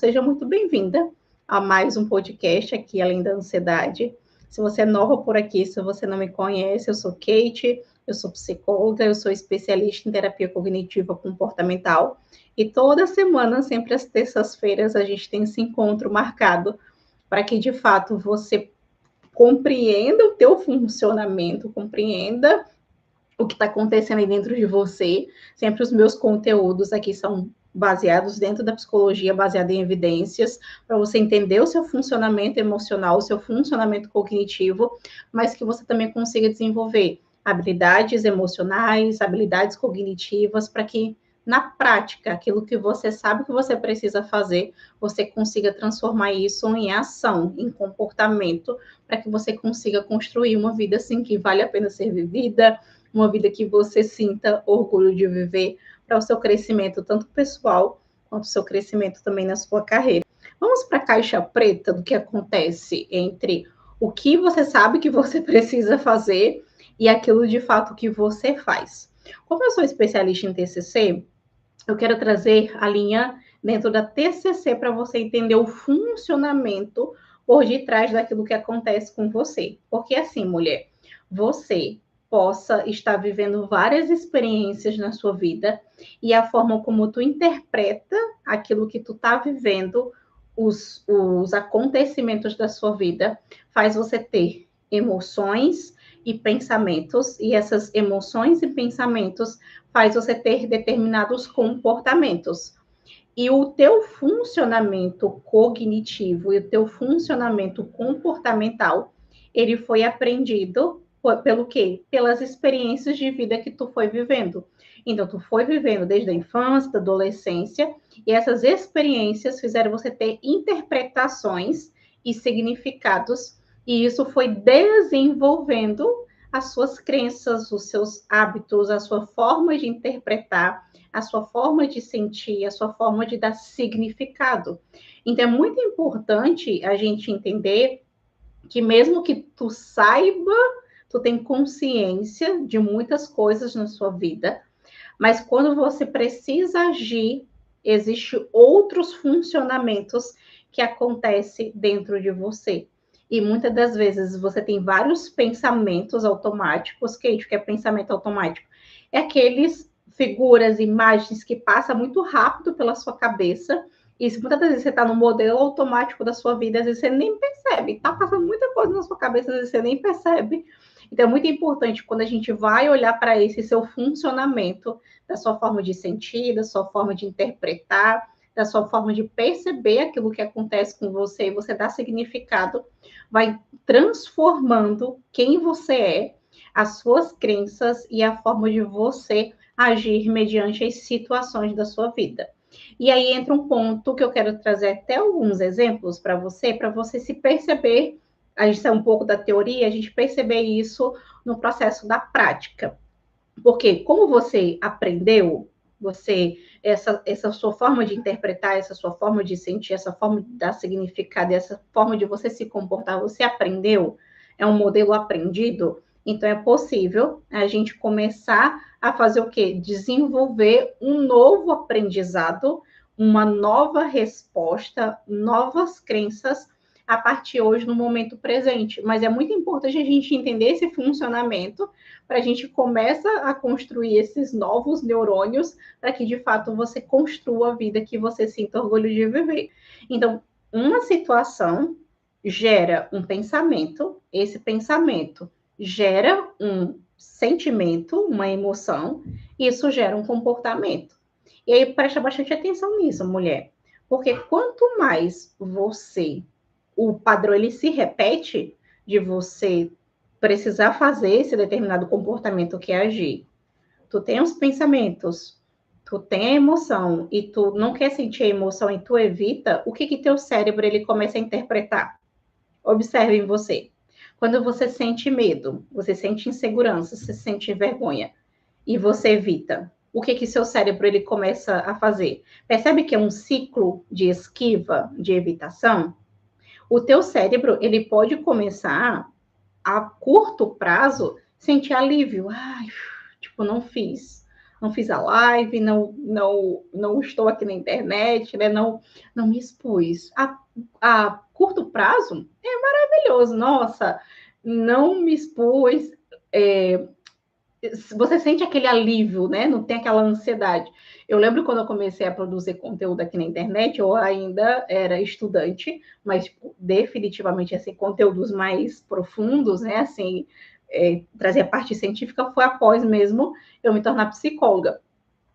Seja muito bem-vinda a mais um podcast aqui, Além da Ansiedade. Se você é nova por aqui, se você não me conhece, eu sou Kate, eu sou psicóloga, eu sou especialista em terapia cognitiva comportamental. E toda semana, sempre às terças-feiras, a gente tem esse encontro marcado para que, de fato, você compreenda o teu funcionamento, compreenda o que está acontecendo aí dentro de você. Sempre os meus conteúdos aqui são baseados dentro da psicologia, baseada em evidências, para você entender o seu funcionamento emocional, o seu funcionamento cognitivo, mas que você também consiga desenvolver habilidades emocionais, habilidades cognitivas, para que na prática, aquilo que você sabe que você precisa fazer, você consiga transformar isso em ação, em comportamento, para que você consiga construir uma vida assim que vale a pena ser vivida, uma vida que você sinta orgulho de viver para o seu crescimento, tanto pessoal quanto o seu crescimento também na sua carreira. Vamos para a caixa preta do que acontece entre o que você sabe que você precisa fazer e aquilo de fato que você faz. Como eu sou especialista em TCC, eu quero trazer a linha dentro da TCC para você entender o funcionamento por detrás daquilo que acontece com você. Porque assim, mulher, você possa estar vivendo várias experiências na sua vida e a forma como tu interpreta aquilo que tu está vivendo, os acontecimentos da sua vida, faz você ter emoções e pensamentos, e essas emoções e pensamentos faz você ter determinados comportamentos. E o teu funcionamento cognitivo e o teu funcionamento comportamental, ele foi aprendido pelo quê? Pelas experiências de vida que tu foi vivendo. Então, tu foi vivendo desde a infância, da adolescência, e essas experiências fizeram você ter interpretações e significados, e isso foi desenvolvendo as suas crenças, os seus hábitos, a sua forma de interpretar, a sua forma de sentir, a sua forma de dar significado. Então, é muito importante a gente entender que mesmo que tu saiba, tu tem consciência de muitas coisas na sua vida, mas quando você precisa agir, existem outros funcionamentos que acontecem dentro de você. E muitas das vezes você tem vários pensamentos automáticos. Que é pensamento automático? É aqueles figuras, imagens que passam muito rápido pela sua cabeça. E muitas das vezes você está no modelo automático da sua vida, às vezes você nem percebe. Está passando muita coisa na sua cabeça, às vezes você nem percebe. Então, é muito importante quando a gente vai olhar para esse seu funcionamento, da sua forma de sentir, da sua forma de interpretar, da sua forma de perceber aquilo que acontece com você e você dá significado, vai transformando quem você é, as suas crenças e a forma de você agir mediante as situações da sua vida. E aí entra um ponto que eu quero trazer até alguns exemplos para você se perceber. A gente sai um pouco da teoria, a gente perceber isso no processo da prática. Porque como você aprendeu, essa sua forma de interpretar, essa sua forma de sentir, essa forma de dar significado, essa forma de você se comportar, você aprendeu, é um modelo aprendido, então é possível a gente começar a fazer o quê? Desenvolver um novo aprendizado, uma nova resposta, novas crenças a partir hoje no momento presente. Mas é muito importante a gente entender esse funcionamento para a gente começa a construir esses novos neurônios para que, de fato, você construa a vida que você sinta orgulho de viver. Então, uma situação gera um pensamento, esse pensamento gera um sentimento, uma emoção, e isso gera um comportamento. E aí, presta bastante atenção nisso, mulher, porque quanto mais o padrão ele se repete de você precisar fazer esse determinado comportamento que é agir. Tu tem os pensamentos, tu tem a emoção e tu não quer sentir a emoção e tu evita, o que teu cérebro ele começa a interpretar? Observe em você. Quando você sente medo, você sente insegurança, você sente vergonha e você evita, o que seu cérebro ele começa a fazer? Percebe que é um ciclo de esquiva, de evitação? O teu cérebro ele pode começar a curto prazo, sentir alívio. Ai, tipo, não fiz. não fiz a live, não estou aqui na internet, né? Não me expus. A curto prazo é maravilhoso, nossa, não me expus. Você sente aquele alívio, né? Não tem aquela ansiedade. Eu lembro quando eu comecei a produzir conteúdo aqui na internet, eu ainda era estudante, mas tipo, definitivamente assim, conteúdos mais profundos, né? Assim, trazer a parte científica foi após mesmo eu me tornar psicóloga.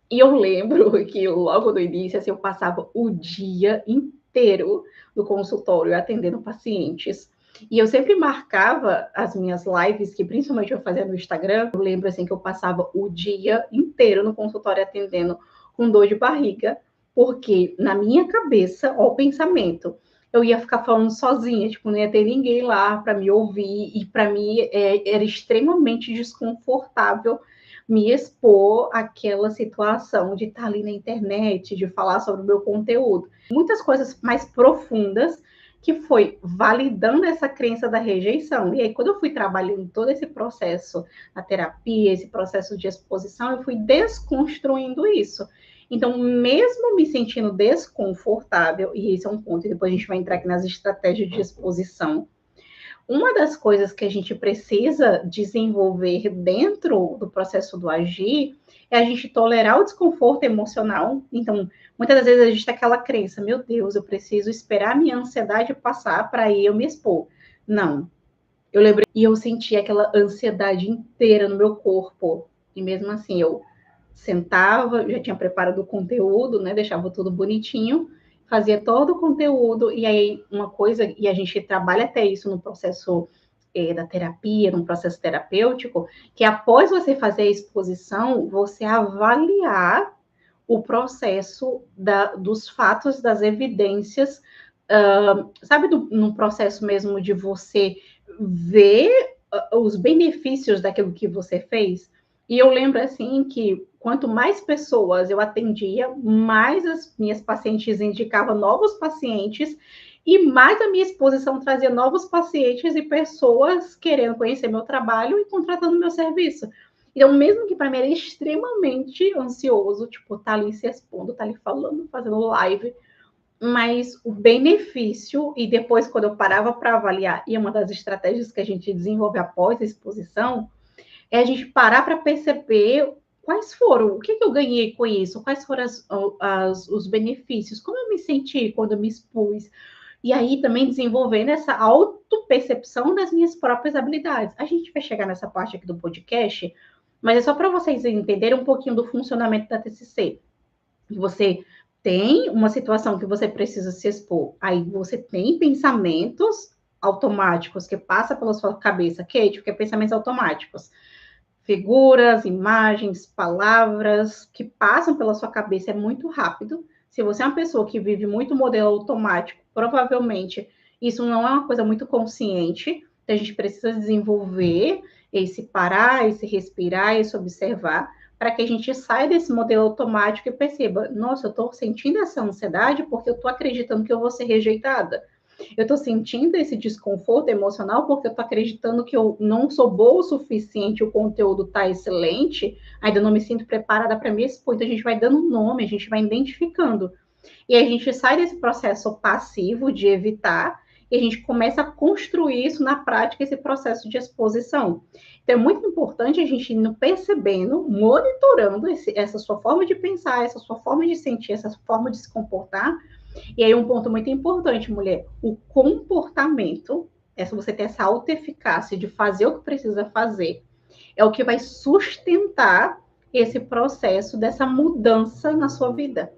E eu lembro que logo no início, assim, eu passava o dia inteiro no consultório atendendo pacientes. E eu sempre marcava as minhas lives, que principalmente eu fazia no Instagram. Eu lembro assim que eu passava o dia inteiro no consultório atendendo com dor de barriga, porque na minha cabeça, ó, o pensamento, eu ia ficar falando sozinha, tipo, não ia ter ninguém lá para me ouvir, e para mim era extremamente desconfortável me expor àquela situação de estar ali na internet, de falar sobre o meu conteúdo. Muitas coisas mais profundas que foi validando essa crença da rejeição. E aí, quando eu fui trabalhando todo esse processo, a terapia, esse processo de exposição, eu fui desconstruindo isso. Então, mesmo me sentindo desconfortável, e esse é um ponto, e depois a gente vai entrar aqui nas estratégias de exposição, uma das coisas que a gente precisa desenvolver dentro do processo do agir é a gente tolerar o desconforto emocional. Então, muitas das vezes a gente tem aquela crença, meu Deus, eu preciso esperar a minha ansiedade passar para aí eu me expor. Não. Eu lembrei e eu senti aquela ansiedade inteira no meu corpo. E mesmo assim, eu sentava, já tinha preparado o conteúdo, né? Deixava tudo bonitinho, fazia todo o conteúdo, e aí uma coisa, e a gente trabalha até isso no processo da terapia, no processo terapêutico, que após você fazer a exposição, você avaliar o processo dos fatos, das evidências, sabe, no processo mesmo de você ver os benefícios daquilo que você fez. E eu lembro assim que quanto mais pessoas eu atendia, mais as minhas pacientes indicavam novos pacientes e mais a minha exposição trazia novos pacientes e pessoas querendo conhecer meu trabalho e contratando meu serviço. Então, mesmo que para mim era extremamente ansioso, tipo, tá ali se expondo, tá ali falando, fazendo live, mas o benefício, e depois, quando eu parava para avaliar, e uma das estratégias que a gente desenvolve após a exposição, é a gente parar para perceber quais foram, o que eu ganhei com isso, quais foram os benefícios, como eu me senti quando eu me expus. E aí também desenvolvendo essa autopercepção das minhas próprias habilidades. A gente vai chegar nessa parte aqui do podcast, mas é só para vocês entenderem um pouquinho do funcionamento da TCC. Você tem uma situação que você precisa se expor, aí você tem pensamentos automáticos que passam pela sua cabeça, Kate, porque é pensamentos automáticos. Figuras, imagens, palavras que passam pela sua cabeça é muito rápido. Se você é uma pessoa que vive muito modelo automático, provavelmente isso não é uma coisa muito consciente. Então, a gente precisa desenvolver esse parar, esse respirar, esse observar, para que a gente saia desse modelo automático e perceba: nossa, eu estou sentindo essa ansiedade porque eu estou acreditando que eu vou ser rejeitada. Eu estou sentindo esse desconforto emocional porque eu estou acreditando que eu não sou boa o suficiente, o conteúdo está excelente, ainda não me sinto preparada para me expor. Então, a gente vai dando um nome, a gente vai identificando. E a gente sai desse processo passivo de evitar e a gente começa a construir isso na prática, esse processo de exposição. Então, é muito importante a gente ir percebendo, monitorando essa sua forma de pensar, essa sua forma de sentir, essa forma de se comportar. E aí, um ponto muito importante, mulher, o comportamento, é se você ter essa autoeficácia de fazer o que precisa fazer, é o que vai sustentar esse processo dessa mudança na sua vida.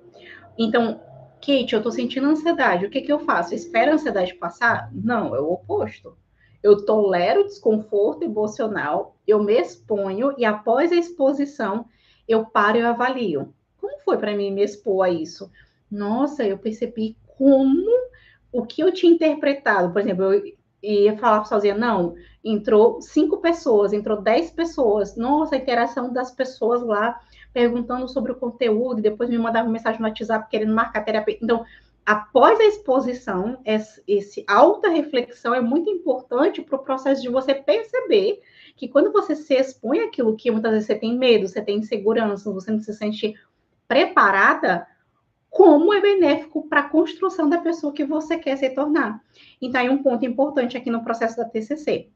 Então, Kate, eu tô sentindo ansiedade, o que que eu faço? Espero a ansiedade passar? Não, é o oposto. Eu tolero o desconforto emocional, eu me exponho e após a exposição, eu paro e eu avalio. Como foi para mim me expor a isso? Nossa, eu percebi como o que eu tinha interpretado, por exemplo, eu ia falar sozinha, não, entrou 5 pessoas, entrou 10 pessoas, nossa, a interação das pessoas lá perguntando sobre o conteúdo, e depois me mandavam mensagem no WhatsApp querendo marcar terapia. Então, após a exposição, esse alta reflexão é muito importante para o processo de você perceber que quando você se expõe àquilo que muitas vezes você tem medo, você tem insegurança, você não se sente preparada, como é benéfico para a construção da pessoa que você quer se tornar. Então, aí um ponto importante aqui no processo da TCC.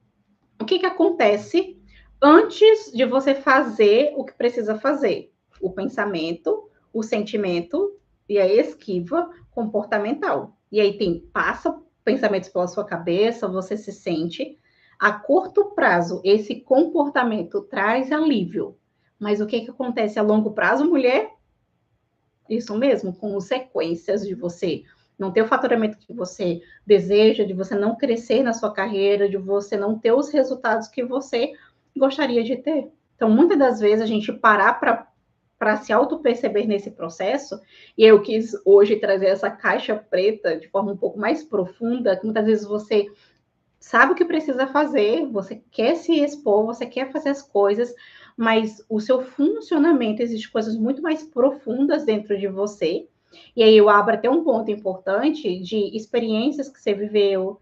O que acontece antes de você fazer o que precisa fazer? O pensamento, o sentimento e a esquiva comportamental. E aí passa pensamentos pela sua cabeça, você se sente. A curto prazo, esse comportamento traz alívio. Mas o que acontece a longo prazo, mulher? Isso mesmo, consequências de você não ter o faturamento que você deseja, de você não crescer na sua carreira, de você não ter os resultados que você gostaria de ter. Então, muitas das vezes, a gente parar para se auto-perceber nesse processo, e eu quis hoje trazer essa caixa preta de forma um pouco mais profunda, que muitas vezes você sabe o que precisa fazer, você quer se expor, você quer fazer as coisas, mas o seu funcionamento, existem coisas muito mais profundas dentro de você. E aí eu abro até um ponto importante de experiências que você viveu,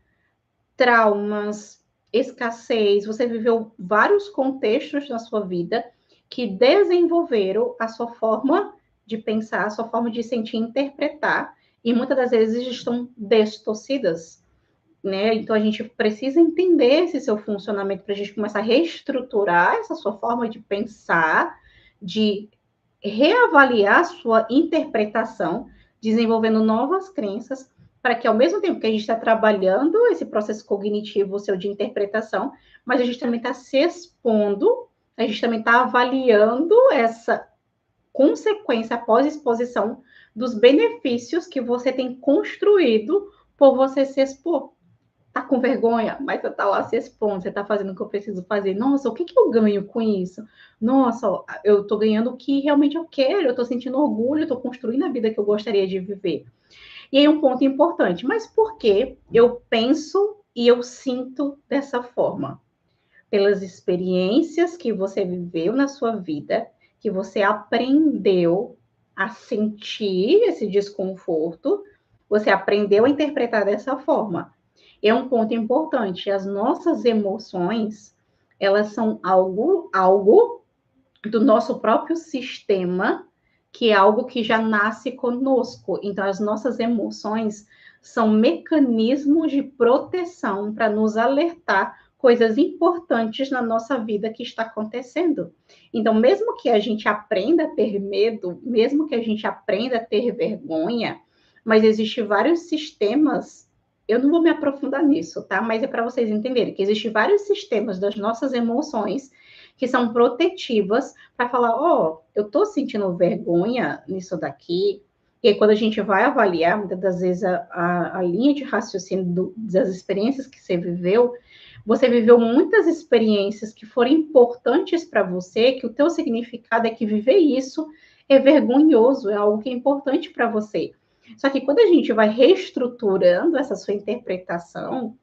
traumas, escassez, você viveu vários contextos na sua vida que desenvolveram a sua forma de pensar, a sua forma de sentir e interpretar, e muitas das vezes estão distorcidas, né? Então a gente precisa entender esse seu funcionamento para a gente começar a reestruturar essa sua forma de pensar, de reavaliar a sua interpretação, desenvolvendo novas crenças, para que ao mesmo tempo que a gente está trabalhando esse processo cognitivo seu de interpretação, mas a gente também está se expondo, a gente também está avaliando essa consequência após exposição dos benefícios que você tem construído por você se expor. Tá com vergonha, mas você tá lá se expondo, você tá fazendo o que eu preciso fazer. Nossa, o que eu ganho com isso? Nossa, eu tô ganhando o que realmente eu quero, eu tô sentindo orgulho, eu tô construindo a vida que eu gostaria de viver. E aí um ponto importante, mas por que eu penso e eu sinto dessa forma? Pelas experiências que você viveu na sua vida, que você aprendeu a sentir esse desconforto, você aprendeu a interpretar dessa forma. É um ponto importante. As nossas emoções, elas são algo do nosso próprio sistema, que é algo que já nasce conosco. Então, as nossas emoções são mecanismos de proteção para nos alertar coisas importantes na nossa vida que está acontecendo. Então, mesmo que a gente aprenda a ter medo, mesmo que a gente aprenda a ter vergonha, mas existem vários sistemas. Eu não vou me aprofundar nisso, tá? Mas é para vocês entenderem que existem vários sistemas das nossas emoções que são protetivas para falar, eu estou sentindo vergonha nisso daqui. E aí, quando a gente vai avaliar, muitas das vezes, a linha de raciocínio das experiências que você viveu muitas experiências que foram importantes para você, que o teu significado é que viver isso é vergonhoso, é algo que é importante para você. Só que quando a gente vai reestruturando essa sua interpretação,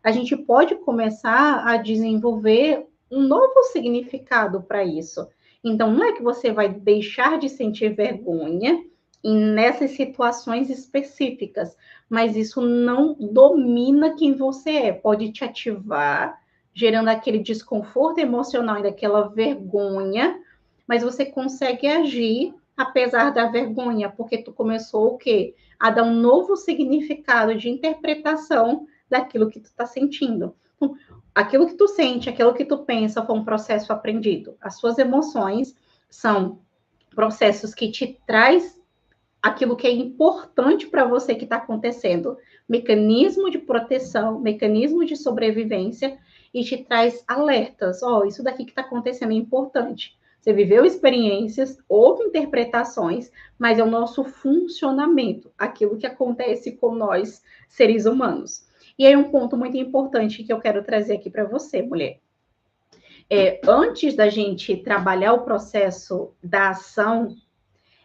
a gente pode começar a desenvolver um novo significado para isso. Então, não é que você vai deixar de sentir vergonha nessas situações específicas, mas isso não domina quem você é. Pode te ativar, gerando aquele desconforto emocional e daquela vergonha, mas você consegue agir apesar da vergonha, porque tu começou o quê? A dar um novo significado de interpretação daquilo que tu está sentindo. Então, aquilo que tu sente, aquilo que tu pensa foi um processo aprendido. As suas emoções são processos que te traz aquilo que é importante para você que está acontecendo, mecanismo de proteção, mecanismo de sobrevivência, e te traz alertas. Isso daqui que está acontecendo é importante. Você viveu experiências, houve interpretações, mas é o nosso funcionamento, aquilo que acontece com nós, seres humanos. E aí um ponto muito importante que eu quero trazer aqui para você, mulher. Antes da gente trabalhar o processo da ação,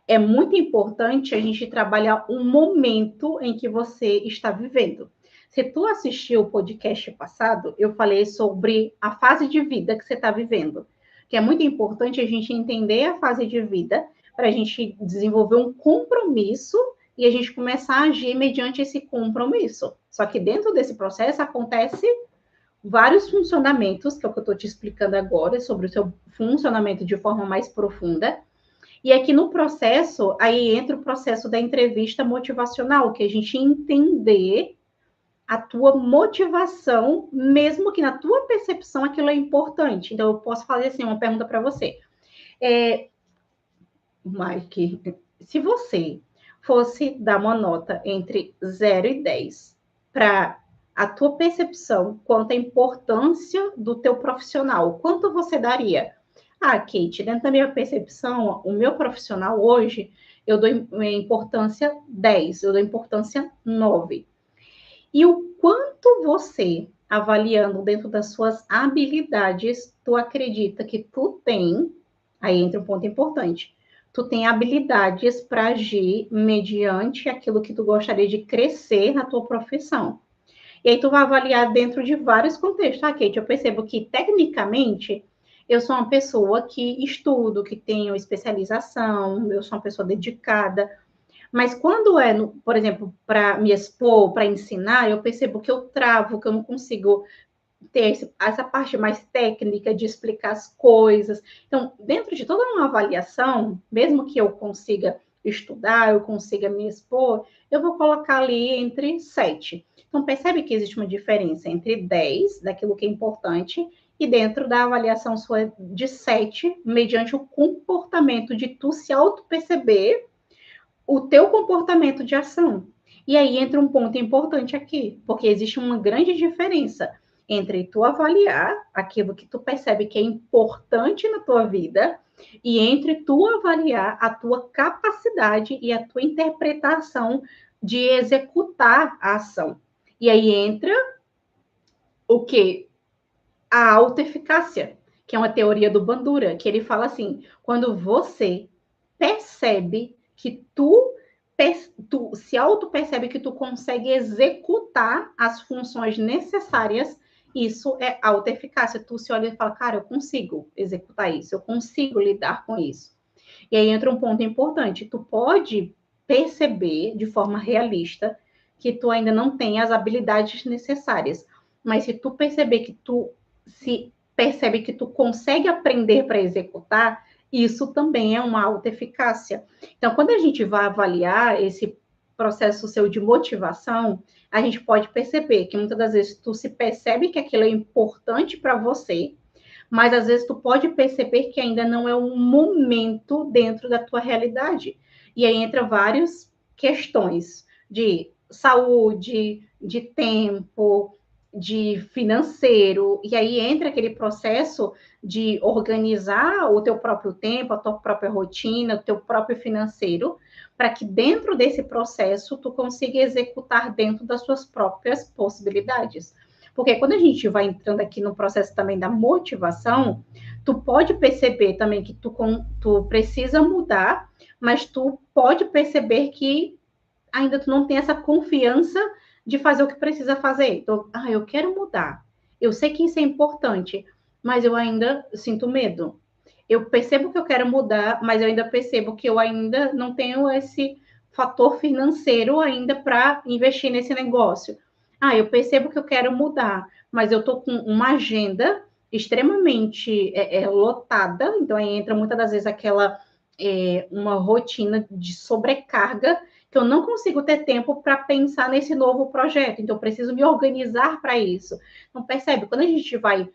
é muito importante a gente trabalhar um momento em que você está vivendo. Se tu assistiu o podcast passado, eu falei sobre a fase de vida que você está vivendo, que é muito importante a gente entender a fase de vida para a gente desenvolver um compromisso e a gente começar a agir mediante esse compromisso. Só que dentro desse processo acontece vários funcionamentos, que é o que eu estou te explicando agora, sobre o seu funcionamento de forma mais profunda. E aqui no processo, aí entra o processo da entrevista motivacional, que a gente entender a tua motivação, mesmo que na tua percepção aquilo é importante. Então, eu posso fazer assim, uma pergunta para você. Mike, se você fosse dar uma nota entre 0 e 10 para a tua percepção quanto à importância do teu profissional, quanto você daria? Ah, Kate, dentro da minha percepção, o meu profissional hoje, eu dou importância 10, eu dou importância 9. E o quanto você, avaliando dentro das suas habilidades, tu acredita que tu tem, aí entra um ponto importante, tu tem habilidades para agir mediante aquilo que tu gostaria de crescer na tua profissão. E aí tu vai avaliar dentro de vários contextos. Ah, Kate, eu percebo que tecnicamente eu sou uma pessoa que estudo, que tenho especialização, eu sou uma pessoa dedicada. Mas quando é, por exemplo, para me expor, para ensinar, eu percebo que eu travo, que eu não consigo ter essa parte mais técnica de explicar as coisas. Então, dentro de toda uma avaliação, mesmo que eu consiga estudar, eu consiga me expor, eu vou colocar ali entre 7. Então, percebe que existe uma diferença entre 10, daquilo que é importante, e dentro da avaliação sua de 7, mediante o comportamento de tu se auto-perceber, o teu comportamento de ação. E aí entra um ponto importante aqui, porque existe uma grande diferença entre tu avaliar aquilo que tu percebe que é importante na tua vida e entre tu avaliar a tua capacidade e a tua interpretação de executar a ação. E aí entra o que? A autoeficácia, que é uma teoria do Bandura, que ele fala assim, quando você percebe que tu se auto-percebe que tu consegue executar as funções necessárias, isso é autoeficácia. Tu se olha e fala, cara, eu consigo executar isso, eu consigo lidar com isso. E aí entra um ponto importante. Tu pode perceber de forma realista que tu ainda não tem as habilidades necessárias. Mas se tu perceber que tu se percebe que tu consegue aprender para executar, isso também é uma autoeficácia. Então, quando a gente vai avaliar esse processo seu de motivação, a gente pode perceber que muitas das vezes tu se percebe que aquilo é importante para você, mas às vezes tu pode perceber que ainda não é um momento dentro da tua realidade. E aí entra várias questões de saúde, de tempo, de financeiro, e aí entra aquele processo de organizar o teu próprio tempo, a tua própria rotina, o teu próprio financeiro, para que dentro desse processo tu consiga executar dentro das suas próprias possibilidades. Porque quando a gente vai entrando aqui no processo também da motivação, tu pode perceber também que tu precisa mudar, mas tu pode perceber que ainda tu não tem essa confiança de fazer o que precisa fazer. Então, eu quero mudar. Eu sei que isso é importante, mas eu ainda sinto medo. Eu percebo que eu quero mudar, mas eu ainda percebo que eu ainda não tenho esse fator financeiro ainda para investir nesse negócio. Eu percebo que eu quero mudar, mas eu estou com uma agenda extremamente lotada, então aí entra muitas das vezes aquela uma rotina de sobrecarga que eu não consigo ter tempo para pensar nesse novo projeto, então eu preciso me organizar para isso. Então, percebe, quando a gente vai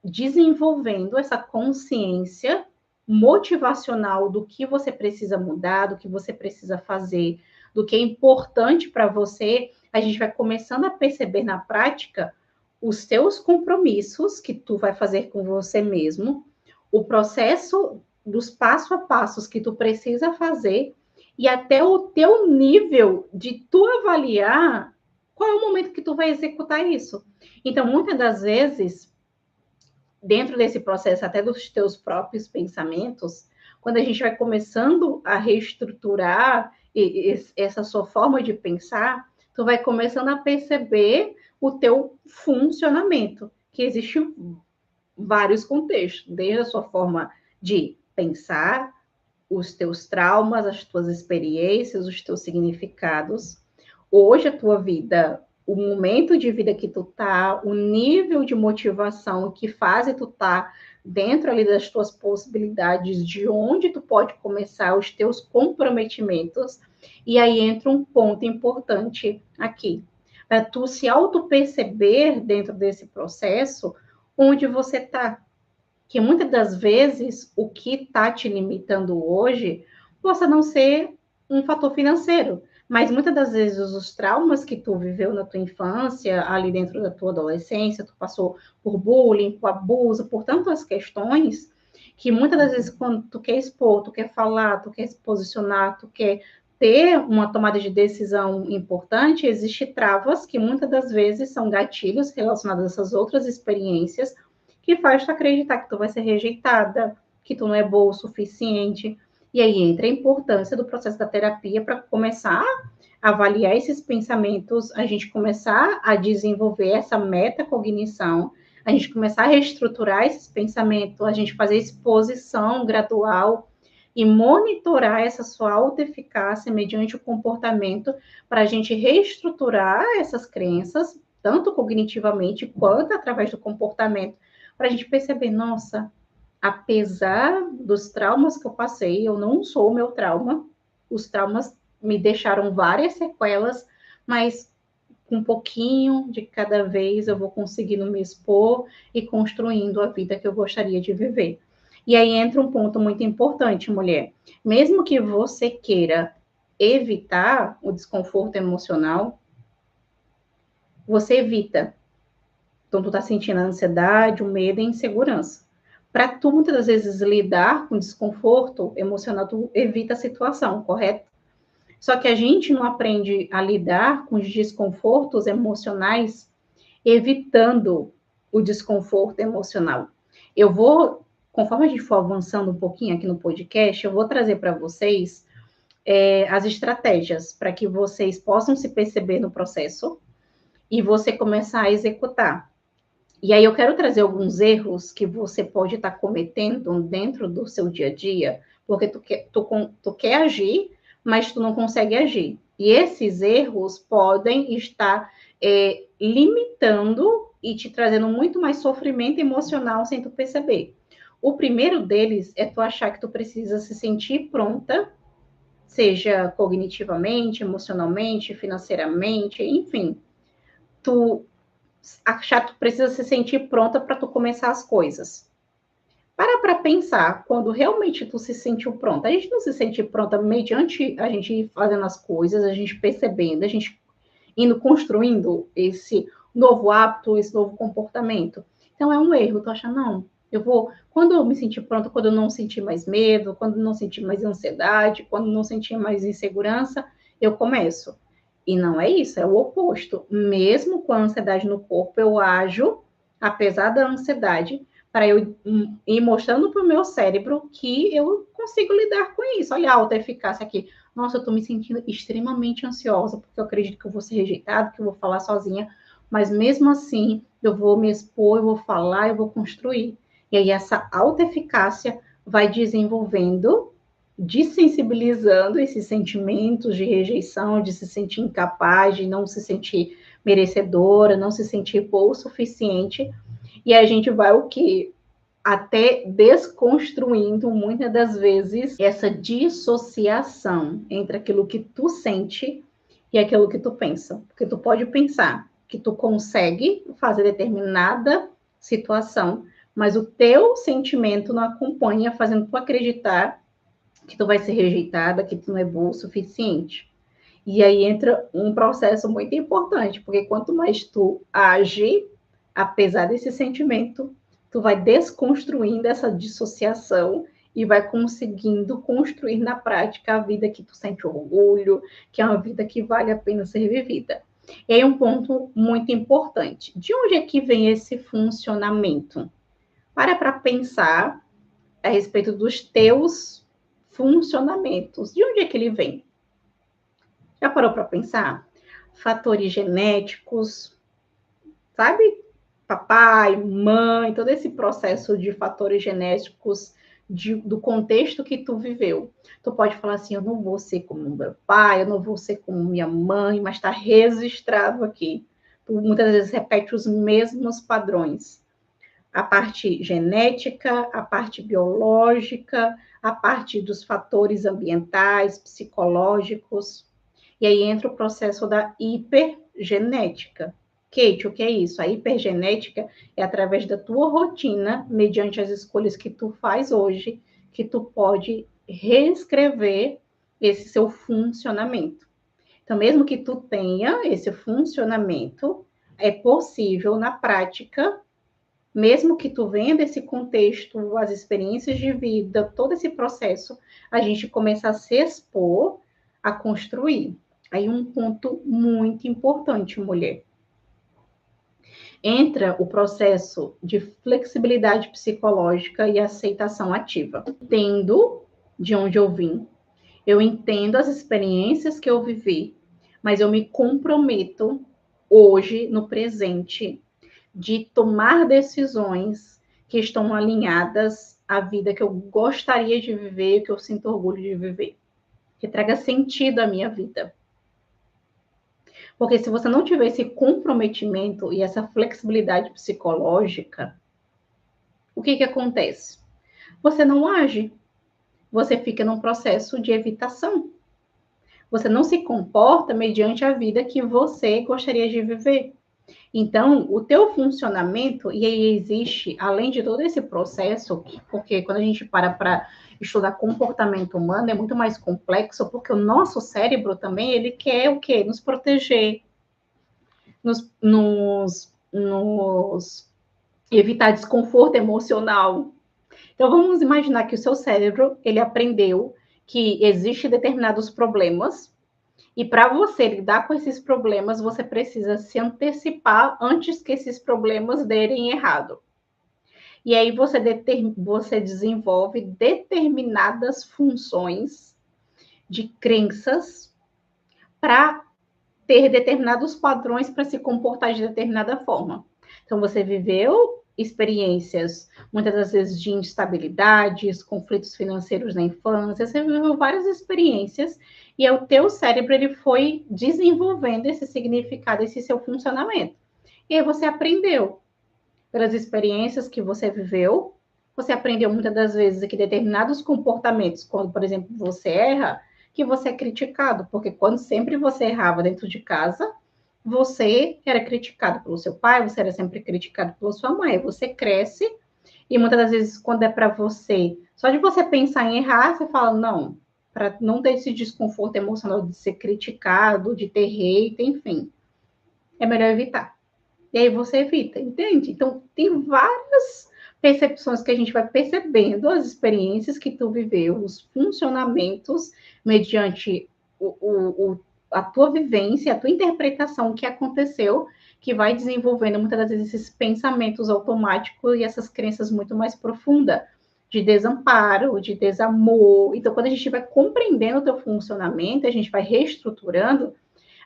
desenvolvendo essa consciência motivacional do que você precisa mudar, do que você precisa fazer, do que é importante para você, a gente vai começando a perceber na prática os seus compromissos que tu vai fazer com você mesmo, o processo dos passo a passos que tu precisa fazer e até o teu nível de tu avaliar qual é o momento que tu vai executar isso. Então, muitas das vezes, dentro desse processo até dos teus próprios pensamentos, quando a gente vai começando a reestruturar essa sua forma de pensar, tu vai começando a perceber o teu funcionamento, que existe vários contextos, desde a sua forma de pensar, os teus traumas, as tuas experiências, os teus significados. Hoje, a tua vida, o momento de vida que tu tá, o nível de motivação, que fase tu tá dentro ali das tuas possibilidades, de onde tu pode começar os teus comprometimentos. E aí entra um ponto importante aqui, para tu se auto-perceber dentro desse processo, onde você tá. Que muitas das vezes o que está te limitando hoje possa não ser um fator financeiro, mas muitas das vezes os traumas que tu viveu na tua infância, ali dentro da tua adolescência, tu passou por bullying, por abuso, por tantas questões, que muitas das vezes quando tu quer expor, tu quer falar, tu quer se posicionar, tu quer ter uma tomada de decisão importante, existem travas que muitas das vezes são gatilhos relacionados a essas outras experiências que faz tu acreditar que tu vai ser rejeitada, que tu não é boa o suficiente. E aí entra a importância do processo da terapia para começar a avaliar esses pensamentos, a gente começar a desenvolver essa metacognição, a gente começar a reestruturar esses pensamentos, a gente fazer exposição gradual e monitorar essa sua autoeficácia mediante o comportamento para a gente reestruturar essas crenças, tanto cognitivamente quanto através do comportamento, para a gente perceber, nossa, apesar dos traumas que eu passei, eu não sou o meu trauma, os traumas me deixaram várias sequelas, mas com um pouquinho de cada vez eu vou conseguindo me expor e construindo a vida que eu gostaria de viver. E aí entra um ponto muito importante, mulher. Mesmo que você queira evitar o desconforto emocional, você evita. Então, tu tá sentindo a ansiedade, o medo e a insegurança. Para tu, muitas das vezes, lidar com desconforto emocional, tu evita a situação, correto? Só que a gente não aprende a lidar com os desconfortos emocionais evitando o desconforto emocional. Eu vou, conforme a gente for avançando um pouquinho aqui no podcast, eu vou trazer para vocês as estratégias para que vocês possam se perceber no processo e você começar a executar. E aí eu quero trazer alguns erros que você pode estar cometendo dentro do seu dia a dia, porque tu quer agir, mas tu não consegue agir. E esses erros podem estar limitando e te trazendo muito mais sofrimento emocional sem tu perceber. O primeiro deles é tu achar que tu precisa se sentir pronta, seja cognitivamente, emocionalmente, financeiramente, enfim. Tu achar que tu precisa se sentir pronta para tu começar as coisas. Para pensar quando realmente tu se sentiu pronta. A gente não se sente pronta mediante a gente ir fazendo as coisas, a gente percebendo, a gente indo construindo esse novo hábito, esse novo comportamento. Então é um erro, tu acha, não, eu vou, quando eu me sentir pronta, quando eu não sentir mais medo, quando eu não sentir mais ansiedade, quando eu não sentir mais insegurança, eu começo. E não é isso, é o oposto. Mesmo com a ansiedade no corpo, eu ajo, apesar da ansiedade, para eu ir mostrando para o meu cérebro que eu consigo lidar com isso. Olha a alta eficácia aqui. Nossa, eu estou me sentindo extremamente ansiosa, porque eu acredito que eu vou ser rejeitada, que eu vou falar sozinha, mas mesmo assim, eu vou me expor, eu vou falar, eu vou construir. E aí essa alta eficácia vai desenvolvendo, desensibilizando esses sentimentos de rejeição, de se sentir incapaz, de não se sentir merecedora, não se sentir boa o suficiente. E a gente vai o quê? Até desconstruindo, muitas das vezes, essa dissociação entre aquilo que tu sente e aquilo que tu pensa. Porque tu pode pensar que tu consegue fazer determinada situação, mas o teu sentimento não acompanha, fazendo tu acreditar que tu vai ser rejeitada, que tu não é boa o suficiente. E aí entra um processo muito importante, porque quanto mais tu age, apesar desse sentimento, tu vai desconstruindo essa dissociação e vai conseguindo construir na prática a vida que tu sente orgulho, que é uma vida que vale a pena ser vivida. E aí um ponto muito importante. De onde é que vem esse funcionamento? Para pensar a respeito dos teus funcionamentos. De onde é que ele vem? Já parou para pensar? Fatores genéticos, sabe? Papai, mãe, todo esse processo de fatores genéticos do contexto que tu viveu. Tu pode falar assim, eu não vou ser como meu pai, eu não vou ser como minha mãe, mas está registrado aqui. Tu muitas vezes repete os mesmos padrões. A parte genética, a parte biológica, a parte dos fatores ambientais, psicológicos. E aí entra o processo da hipergenética. Kate, o que é isso? A hipergenética é através da tua rotina, mediante as escolhas que tu faz hoje, que tu pode reescrever esse seu funcionamento. Então, mesmo que tu tenha esse funcionamento, é possível na prática, mesmo que tu venha desse contexto, as experiências de vida, todo esse processo, a gente começa a se expor, a construir. Aí um ponto muito importante, mulher. Entra o processo de flexibilidade psicológica e aceitação ativa. Entendo de onde eu vim, eu entendo as experiências que eu vivi, mas eu me comprometo hoje, no presente, de tomar decisões que estão alinhadas à vida que eu gostaria de viver, que eu sinto orgulho de viver, que traga sentido à minha vida. Porque se você não tiver esse comprometimento e essa flexibilidade psicológica, o que acontece? Você não age, você fica num processo de evitação. Você não se comporta mediante a vida que você gostaria de viver. Então, o teu funcionamento, e aí existe, além de todo esse processo, porque quando a gente para estudar comportamento humano, é muito mais complexo, porque o nosso cérebro também, ele quer o quê? Nos proteger, nos evitar desconforto emocional. Então, vamos imaginar que o seu cérebro, ele aprendeu que existem determinados problemas, e para você lidar com esses problemas, você precisa se antecipar antes que esses problemas derem errado. E aí você desenvolve determinadas funções de crenças para ter determinados padrões para se comportar de determinada forma. Então, você viveu experiências, muitas das vezes, de instabilidades, conflitos financeiros na infância, você viveu várias experiências e o teu cérebro ele foi desenvolvendo esse significado, esse seu funcionamento. E aí você aprendeu pelas experiências que você viveu, você aprendeu muitas das vezes que determinados comportamentos, quando, por exemplo, você erra, que você é criticado, porque quando sempre você errava dentro de casa, você era criticado pelo seu pai, você era sempre criticado pela sua mãe, você cresce e muitas das vezes quando é para você, só de você pensar em errar, você fala não, para não ter esse desconforto emocional de ser criticado, de ter hate, enfim, é melhor evitar. E aí você evita, entende? Então, tem várias percepções que a gente vai percebendo, as experiências que tu viveu, os funcionamentos mediante a tua vivência, a tua interpretação que aconteceu, que vai desenvolvendo muitas das vezes esses pensamentos automáticos e essas crenças muito mais profundas de desamparo, de desamor. Então, quando a gente vai compreendendo o teu funcionamento, a gente vai reestruturando,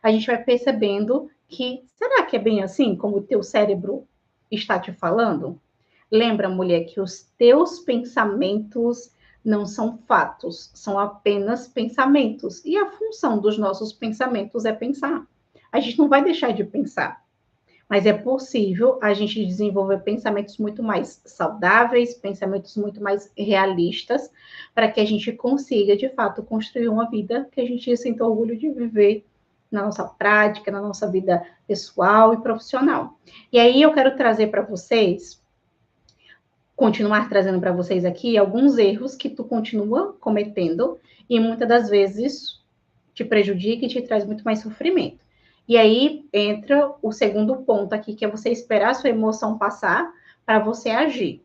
a gente vai percebendo que, será que é bem assim como o teu cérebro está te falando? Lembra, mulher, que os teus pensamentos não são fatos, são apenas pensamentos. E a função dos nossos pensamentos é pensar. A gente não vai deixar de pensar, mas é possível a gente desenvolver pensamentos muito mais saudáveis, pensamentos muito mais realistas, para que a gente consiga, de fato, construir uma vida que a gente sinta orgulho de viver na nossa prática, na nossa vida pessoal e profissional. E aí eu quero trazer para vocês, continuar trazendo para vocês aqui alguns erros que tu continua cometendo e muitas das vezes te prejudica e te traz muito mais sofrimento. E aí entra o segundo ponto aqui, que é você esperar a sua emoção passar para você agir.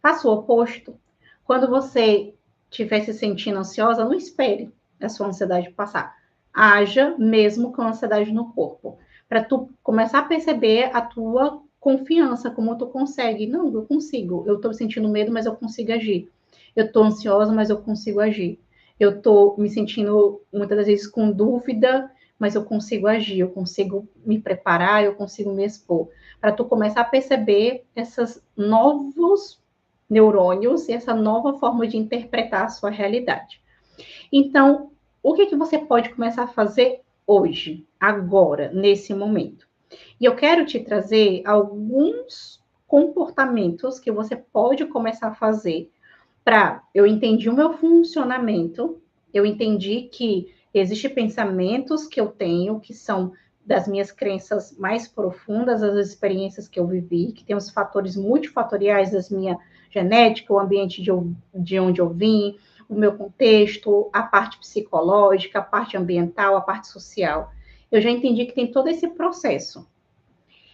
Faça o oposto. Quando você estiver se sentindo ansiosa, não espere a sua ansiedade passar. Haja mesmo com ansiedade no corpo, para tu começar a perceber a tua confiança, como tu consegue. Não, eu consigo. Eu estou sentindo medo, mas eu consigo agir. Eu estou ansiosa, mas eu consigo agir. Eu estou me sentindo muitas das vezes com dúvida, mas eu consigo agir, eu consigo me preparar, eu consigo me expor. Para tu começar a perceber esses novos neurônios e essa nova forma de interpretar a sua realidade. Então, o que você pode começar a fazer hoje, agora, nesse momento? E eu quero te trazer alguns comportamentos que você pode começar a fazer para eu entendi o meu funcionamento, eu entendi que existem pensamentos que eu tenho que são das minhas crenças mais profundas, das experiências que eu vivi, que tem os fatores multifatoriais da minha genética, o ambiente de onde eu vim, o meu contexto, a parte psicológica, a parte ambiental, a parte social. Eu já entendi que tem todo esse processo.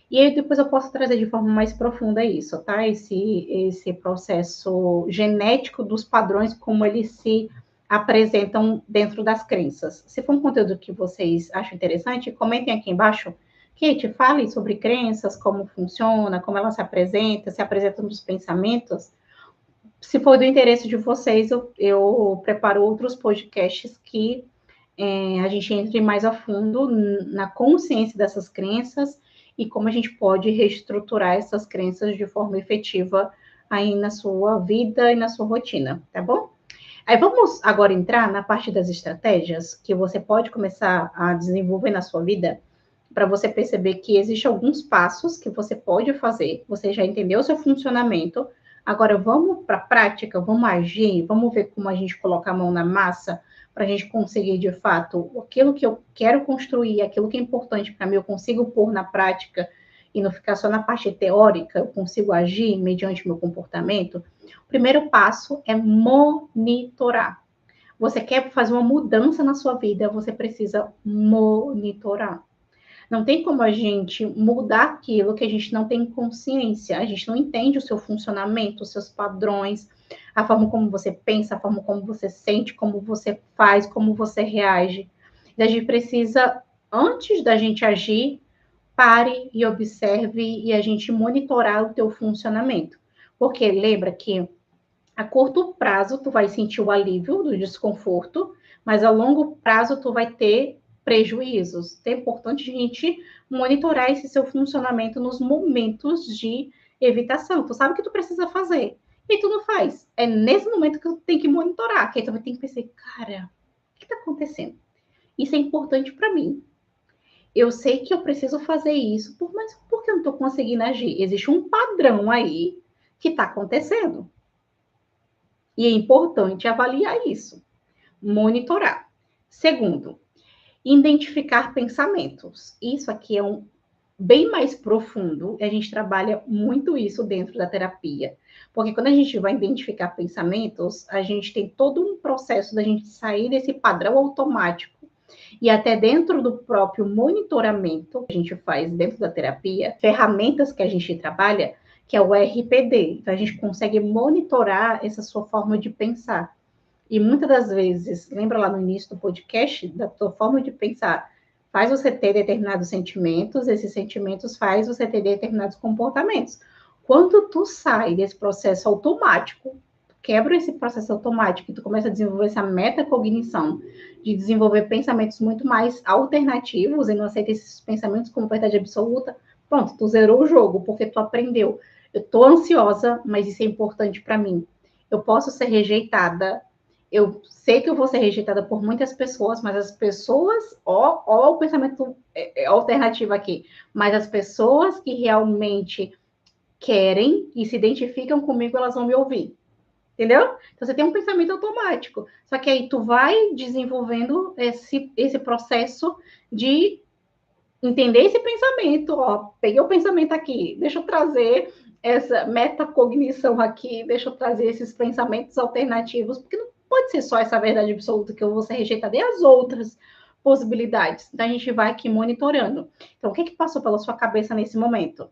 E aí depois eu posso trazer de forma mais profunda isso, tá? Esse processo genético dos padrões, como eles se apresentam dentro das crenças. Se for um conteúdo que vocês acham interessante, comentem aqui embaixo. Kate, fale sobre crenças, como funciona, como ela se apresenta nos pensamentos. Se for do interesse de vocês, eu preparo outros podcasts que a gente entre mais a fundo na consciência dessas crenças e como a gente pode reestruturar essas crenças de forma efetiva aí na sua vida e na sua rotina, tá bom? Aí vamos agora entrar na parte das estratégias que você pode começar a desenvolver na sua vida para você perceber que existem alguns passos que você pode fazer. Você já entendeu o seu funcionamento. Agora vamos para a prática, vamos agir, vamos ver como a gente coloca a mão na massa para a gente conseguir, de fato, aquilo que eu quero construir, aquilo que é importante para mim, eu consigo pôr na prática e não ficar só na parte teórica, eu consigo agir mediante meu comportamento. O primeiro passo é monitorar. Você quer fazer uma mudança na sua vida, você precisa monitorar. Não tem como a gente mudar aquilo que a gente não tem consciência, a gente não entende o seu funcionamento, os seus padrões, a forma como você pensa, a forma como você sente, como você faz, como você reage. E a gente precisa, antes da gente agir, pare e observe e a gente monitorar o teu funcionamento. Porque lembra que a curto prazo tu vai sentir o alívio do desconforto, mas a longo prazo tu vai ter prejuízos. Então, é importante a gente monitorar esse seu funcionamento nos momentos de evitação. Tu sabe o que tu precisa fazer e tu não faz. É nesse momento que tu tem que monitorar, que aí tu vai ter que pensar, cara, o que está acontecendo? Isso é importante para mim. Eu sei que eu preciso fazer isso, mas por que eu não estou conseguindo agir? Existe um padrão aí que está acontecendo. E é importante avaliar isso, monitorar. Segundo, identificar pensamentos. Isso aqui é bem mais profundo, a gente trabalha muito isso dentro da terapia. Porque quando a gente vai identificar pensamentos, a gente tem todo um processo da gente sair desse padrão automático. E até dentro do próprio monitoramento que a gente faz dentro da terapia, ferramentas que a gente trabalha, que é o RPD. Então, a gente consegue monitorar essa sua forma de pensar. E muitas das vezes, lembra lá no início do podcast, da tua forma de pensar, faz você ter determinados sentimentos, esses sentimentos faz você ter determinados comportamentos. Quando tu sai desse processo automático, quebra esse processo automático e tu começa a desenvolver essa metacognição de desenvolver pensamentos muito mais alternativos e não aceita esses pensamentos como verdade absoluta, pronto, tu zerou o jogo, porque tu aprendeu. Eu tô ansiosa, mas isso é importante para mim. Eu posso ser rejeitada, eu sei que eu vou ser rejeitada por muitas pessoas, mas as pessoas, ó o pensamento alternativo aqui, mas as pessoas que realmente querem e se identificam comigo, elas vão me ouvir. Entendeu? Então você tem um pensamento automático. Só que aí tu vai desenvolvendo esse processo de entender esse pensamento. Ó, peguei o pensamento aqui, deixa eu trazer essa metacognição aqui, deixa eu trazer esses pensamentos alternativos, porque não pode ser só essa verdade absoluta que eu vou ser rejeitada, e as outras possibilidades. Então a gente vai aqui monitorando. Então, o que passou pela sua cabeça nesse momento?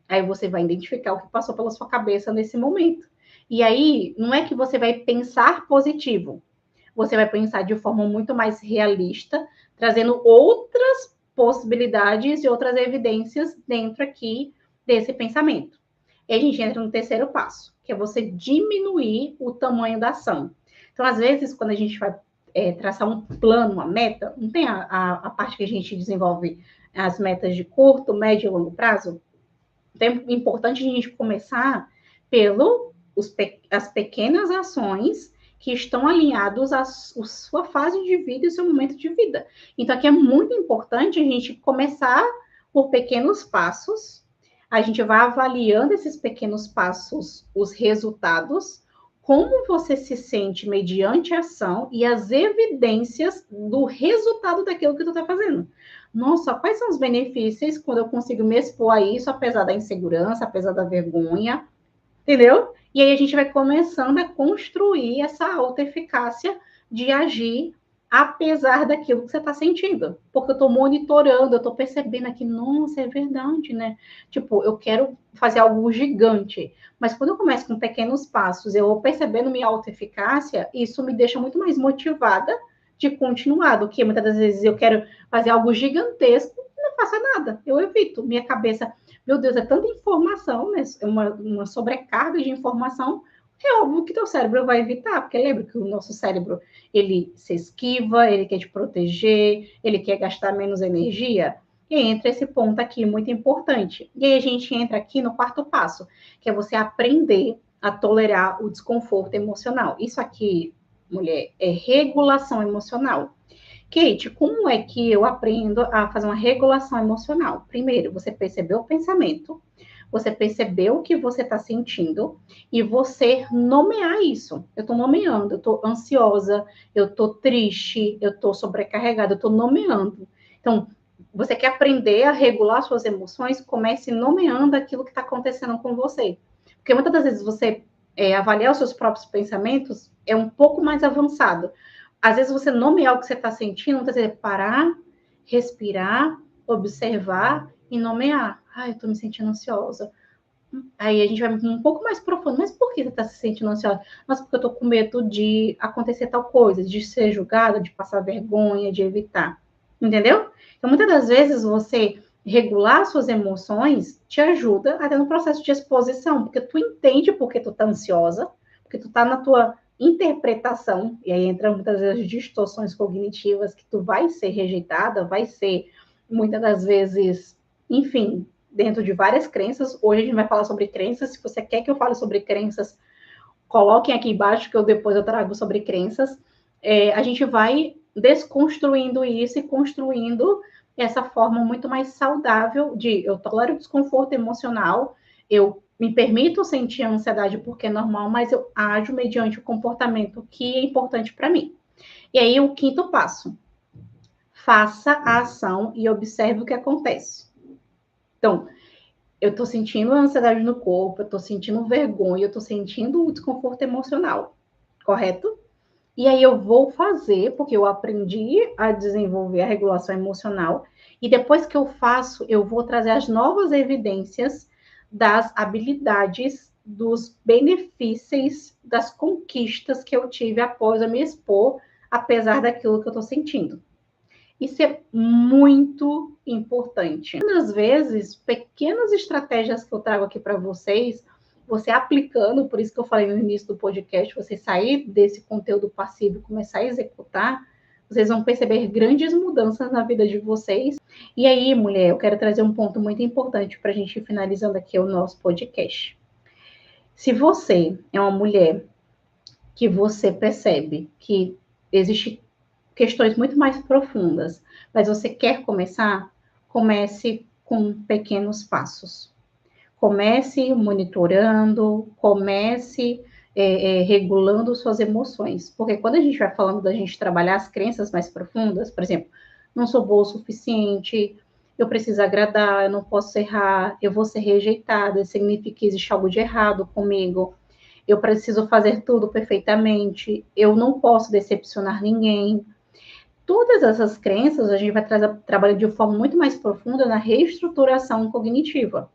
Aí você vai identificar o que passou pela sua cabeça nesse momento. E aí, não é que você vai pensar positivo, você vai pensar de forma muito mais realista, trazendo outras possibilidades e outras evidências dentro aqui desse pensamento. E a gente entra no terceiro passo, que é você diminuir o tamanho da ação. Então, às vezes, quando a gente vai traçar um plano, uma meta, não tem a parte que a gente desenvolve as metas de curto, médio e longo prazo? Então, é importante a gente começar pelo as pequenas ações que estão alinhados à sua fase de vida e seu momento de vida. Então, aqui é muito importante a gente começar por pequenos passos, a gente vai avaliando esses pequenos passos, os resultados, como você se sente mediante a ação e as evidências do resultado daquilo que tu está fazendo. Nossa, quais são os benefícios quando eu consigo me expor a isso, apesar da insegurança, apesar da vergonha, entendeu? E aí a gente vai começando a construir essa autoeficácia de agir apesar daquilo que você está sentindo. Porque eu estou monitorando, eu estou percebendo aqui, nossa, é verdade, né? Tipo, eu quero fazer algo gigante. Mas quando eu começo com pequenos passos, eu vou percebendo minha autoeficácia, isso me deixa muito mais motivada de continuar, do que muitas das vezes eu quero fazer algo gigantesco e não faço nada. Eu evito. Minha cabeça, meu Deus, é tanta informação, né? Uma sobrecarga de informação. É óbvio que teu cérebro vai evitar, porque lembra que o nosso cérebro, ele se esquiva, ele quer te proteger, ele quer gastar menos energia. E entra esse ponto aqui muito importante. E aí a gente entra aqui no quarto passo, que é você aprender a tolerar o desconforto emocional. Isso aqui, mulher, é regulação emocional. Kate, como é que eu aprendo a fazer uma regulação emocional? Primeiro, você percebeu o pensamento, você percebeu o que você está sentindo e você nomear isso. Eu estou nomeando, eu estou ansiosa, eu estou triste, eu estou sobrecarregada, eu estou nomeando. Então, você quer aprender a regular suas emoções? Comece nomeando aquilo que está acontecendo com você. Porque muitas das vezes você avaliar os seus próprios pensamentos é um pouco mais avançado. Às vezes você nomear o que você está sentindo, muitas vezes é parar, respirar, observar e nomear. Eu estou me sentindo ansiosa. Aí a gente vai um pouco mais profundo. Mas por que você está se sentindo ansiosa? Mas porque eu estou com medo de acontecer tal coisa, de ser julgada, de passar vergonha, de evitar. Entendeu? Então, muitas das vezes você regular suas emoções te ajuda até no processo de exposição, porque tu entende por que tu tá ansiosa, porque tu tá na tua interpretação, e aí entra muitas vezes distorções cognitivas que tu vai ser rejeitada, vai ser muitas das vezes, enfim, dentro de várias crenças. Hoje a gente vai falar sobre crenças. Se você quer que eu fale sobre crenças, coloquem aqui embaixo que depois eu trago sobre crenças. A gente vai desconstruindo isso e construindo essa forma muito mais saudável de eu tolero o desconforto emocional, eu me permito sentir a ansiedade porque é normal, mas eu ajo mediante o comportamento que é importante para mim. E aí o quinto passo, faça a ação e observe o que acontece. Então, eu estou sentindo a ansiedade no corpo, eu estou sentindo vergonha, eu estou sentindo o desconforto emocional, correto? E aí eu vou fazer, porque eu aprendi a desenvolver a regulação emocional, e depois que eu faço, eu vou trazer as novas evidências das habilidades, dos benefícios, das conquistas que eu tive após eu me expor, apesar daquilo que eu estou sentindo. Isso é muito importante. Às vezes, pequenas estratégias que eu trago aqui para vocês, você aplicando, por isso que eu falei no início do podcast, você sair desse conteúdo passivo e começar a executar, vocês vão perceber grandes mudanças na vida de vocês. E aí, mulher, eu quero trazer um ponto muito importante para a gente ir finalizando aqui o nosso podcast. Se você é uma mulher que você percebe que existe questões muito mais profundas, mas você quer começar, comece com pequenos passos. Comece monitorando, comece regulando suas emoções. Porque quando a gente vai falando da gente trabalhar as crenças mais profundas, por exemplo, não sou boa o suficiente, eu preciso agradar, eu não posso errar, eu vou ser rejeitada, significa que existe algo de errado comigo, eu preciso fazer tudo perfeitamente, eu não posso decepcionar ninguém. Todas essas crenças a gente vai trabalhar de forma muito mais profunda na reestruturação cognitiva.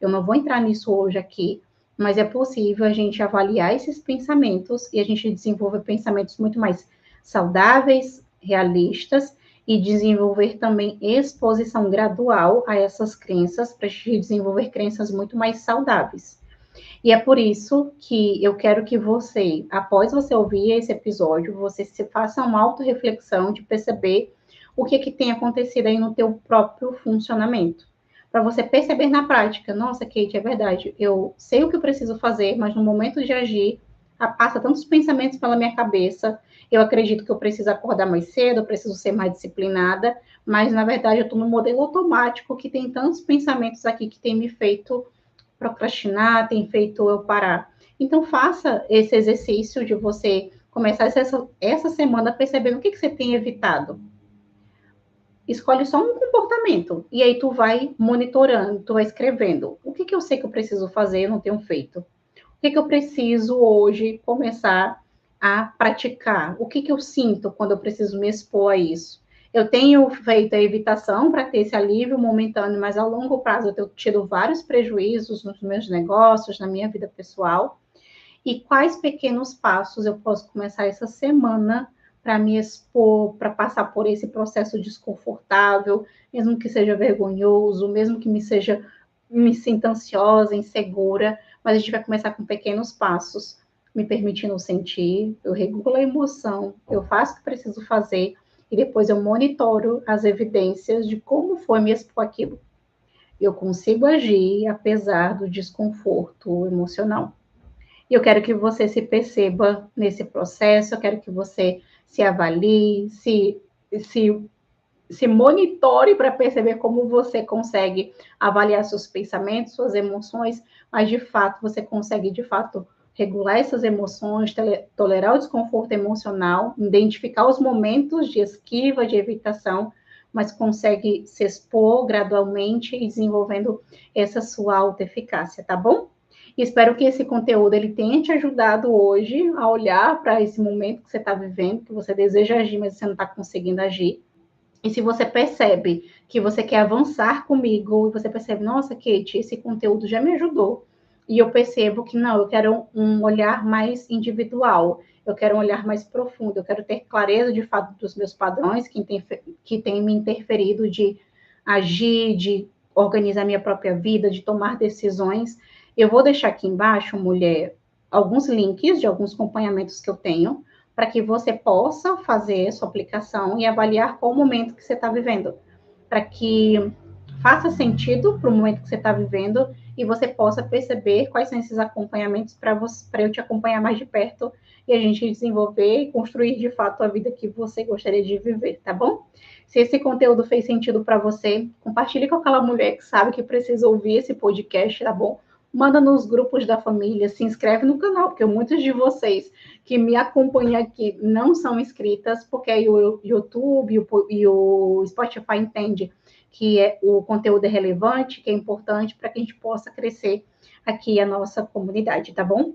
Eu não vou entrar nisso hoje aqui, mas é possível a gente avaliar esses pensamentos e a gente desenvolver pensamentos muito mais saudáveis, realistas e desenvolver também exposição gradual a essas crenças para a gente desenvolver crenças muito mais saudáveis. E é por isso que eu quero que você, após você ouvir esse episódio, você se faça uma autorreflexão de perceber o que tem acontecido aí no teu próprio funcionamento. para você perceber na prática. Nossa, Kate, é verdade, eu sei o que eu preciso fazer, mas no momento de agir, passa tantos pensamentos pela minha cabeça, eu acredito que eu preciso acordar mais cedo, eu preciso ser mais disciplinada, mas na verdade eu estou no modelo automático que tem tantos pensamentos aqui que tem me feito procrastinar, tem feito eu parar. Então faça esse exercício de você começar essa semana percebendo o que você tem evitado. Escolhe só um comportamento e aí tu vai monitorando, tu vai escrevendo. O que eu sei que eu preciso fazer e eu não tenho feito? O que eu preciso hoje começar a praticar? O que eu sinto quando eu preciso me expor a isso? Eu tenho feito a evitação para ter esse alívio momentâneo, mas ao longo prazo eu tenho tido vários prejuízos nos meus negócios, na minha vida pessoal. E quais pequenos passos eu posso começar essa semana para me expor, para passar por esse processo desconfortável, mesmo que seja vergonhoso, mesmo que me sinta ansiosa, insegura, mas a gente vai começar com pequenos passos, me permitindo sentir, eu regulo a emoção, eu faço o que preciso fazer e depois eu monitoro as evidências de como foi me expor aquilo. Eu consigo agir apesar do desconforto emocional. E eu quero que você se perceba nesse processo, eu quero que você se avalie, se, se monitore para perceber como você consegue avaliar seus pensamentos, suas emoções, mas de fato você consegue de fato regular essas emoções, tolerar o desconforto emocional, identificar os momentos de esquiva, de evitação, mas consegue se expor gradualmente e desenvolvendo essa sua autoeficácia, tá bom? E espero que esse conteúdo ele tenha te ajudado hoje a olhar para esse momento que você está vivendo, que você deseja agir, mas você não está conseguindo agir. E se você percebe que você quer avançar comigo, e você percebe, nossa, Kate, esse conteúdo já me ajudou. E eu percebo que não, eu quero um olhar mais individual, eu quero um olhar mais profundo, eu quero ter clareza de fato dos meus padrões que tem me interferido de agir, de organizar minha própria vida, de tomar decisões. Eu vou deixar aqui embaixo, mulher, alguns links de alguns acompanhamentos que eu tenho, para que você possa fazer sua aplicação e avaliar qual o momento que você está vivendo, para que faça sentido para o momento que você está vivendo e você possa perceber quais são esses acompanhamentos para eu te acompanhar mais de perto e a gente desenvolver e construir de fato a vida que você gostaria de viver, tá bom? Se esse conteúdo fez sentido para você, compartilhe com aquela mulher que sabe que precisa ouvir esse podcast, tá bom? Manda nos grupos da família, se inscreve no canal, porque muitos de vocês que me acompanham aqui não são inscritas, porque aí o YouTube e o Spotify entende que o conteúdo é relevante, que é importante para que a gente possa crescer aqui a nossa comunidade, tá bom?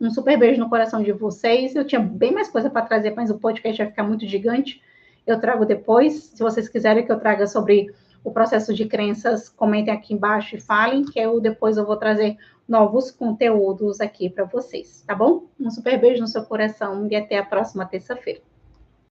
Um super beijo no coração de vocês. Eu tinha bem mais coisa para trazer, mas o podcast vai ficar muito gigante. Eu trago depois. Se vocês quiserem que eu traga sobre o processo de crenças, comentem aqui embaixo e falem, que depois eu vou trazer novos conteúdos aqui para vocês, tá bom? Um super beijo no seu coração e até a próxima terça-feira.